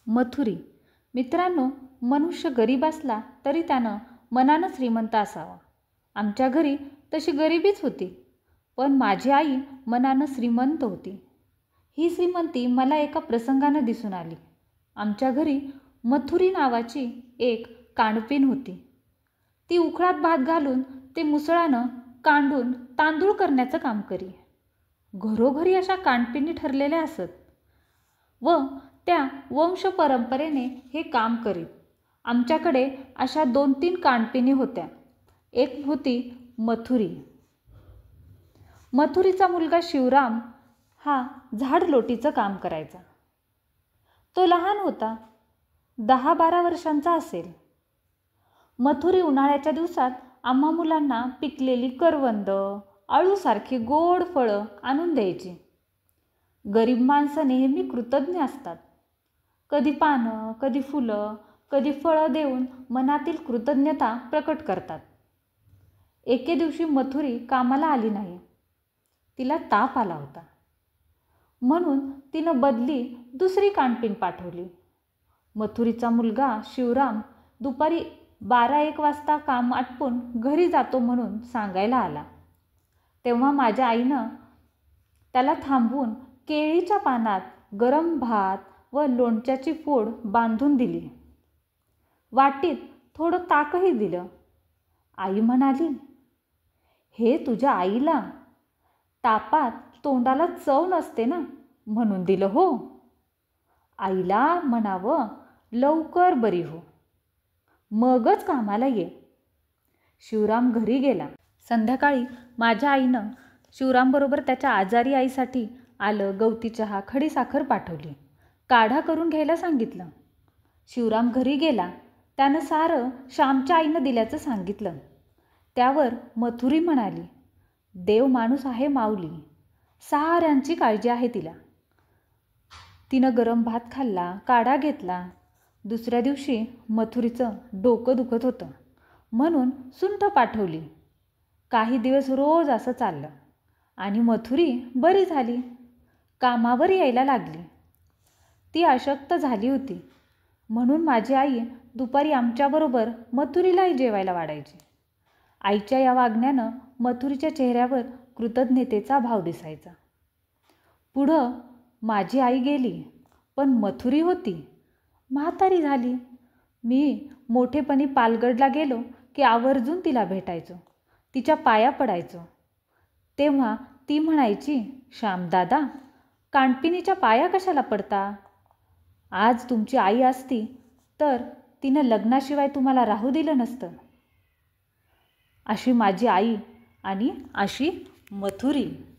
मथुरी. मित्रांनो, मनुष्य गरीब असला तरी त्यानं मनानं श्रीमंत असावा. आमच्या घरी तशी गरिबीच होती, पण माझी आई मनानं श्रीमंत होती. ही श्रीमंती मला एका प्रसंगानं दिसून आली. आमच्या घरी मथुरी नावाची एक कांडपीण होती. ती उखळात भात घालून ते मुसळानं कांडून तांदूळ करण्याचं काम करी. घरोघरी अशा कांडपिणी ठरलेल्या असत व त्या वंशपरंपरेने हे काम करीत. आमच्याकडे अशा 2-3 कांडपिणी होत्या. एक होती मथुरी. मथुरीचा मुलगा शिवराम हा झाडलोटीचं काम करायचा. तो लहान होता, 10-12 वर्षांचा असेल. मथुरी उन्हाळ्याच्या दिवसात आम्हा मुलांना पिकलेली करवंद, आळूसारखी गोड फळं आणून द्यायची. गरीब माणसं नेहमी कृतज्ञ असतात. कधी पानं, कधी फुलं, कधी फळं देऊन मनातील कृतज्ञता प्रकट करतात. एके दिवशी मथुरी कामाला आली नाही. तिला ताप आला होता. म्हणून तिनं बदली दुसरी कांडपीण पाठवली. मथुरीचा मुलगा शिवराम दुपारी 12-1 वाजता काम आटपून घरी जातो म्हणून सांगायला आला. तेव्हा माझ्या आईनं त्याला थांबवून केळीच्या पानात गरम भात व लोणच्याची फोड बांधून दिली. वाटीत थोडं ताकही दिलं. आई म्हणाली, "हे तुझ्या आईला तापात तोंडाला चव नसते ना, म्हणून दिलं हो. आईला म्हणावं लवकर बरी हो, मगच कामाला ये." शिवराम घरी गेला. संध्याकाळी माझ्या आईनं शिवरामबरोबर त्याच्या आजारी आईसाठी आलं, गवती चहा, खडीसाखर पाठवली. काढा करून घ्यायला सांगितलं. शिवराम घरी गेला. त्यानं सारं श्यामच्या आईनं दिल्याचं सांगितलं. त्यावर मथुरी म्हणाली, "देव माणूस आहे माऊली, साऱ्यांची काळजी आहे तिला." तिनं गरम भात खाल्ला, काढा घेतला. दुसऱ्या दिवशी मथुरीचं डोकं दुखत होतं म्हणून सुंठ पाठवली. काही दिवस रोज असं चाललं आणि मथुरी बरी झाली. कामावर यायला लागली. ती अशक्त झाली होती म्हणून माझी आई दुपारी आमच्याबरोबर मथुरीलाही जेवायला वाढायची. आईच्या या वागण्यानं मथुरीच्या चेहऱ्यावर कृतज्ञतेचा भाव दिसायचा. पुढं माझी आई गेली, पण मथुरी होती. म्हातारी झाली. मी मोठेपणी पालगडला गेलो की आवर्जून तिला भेटायचो, तिच्या पाया पडायचो. तेव्हा ती म्हणायची, "श्यामदादा, कांडपिणीच्या पाया कशाला पडता? आज तुमची आई असती तर तिनं लग्नाशिवाय तुम्हाला राहू दिलं नसतं." अशी माझी आई आणि अशी मथुरी.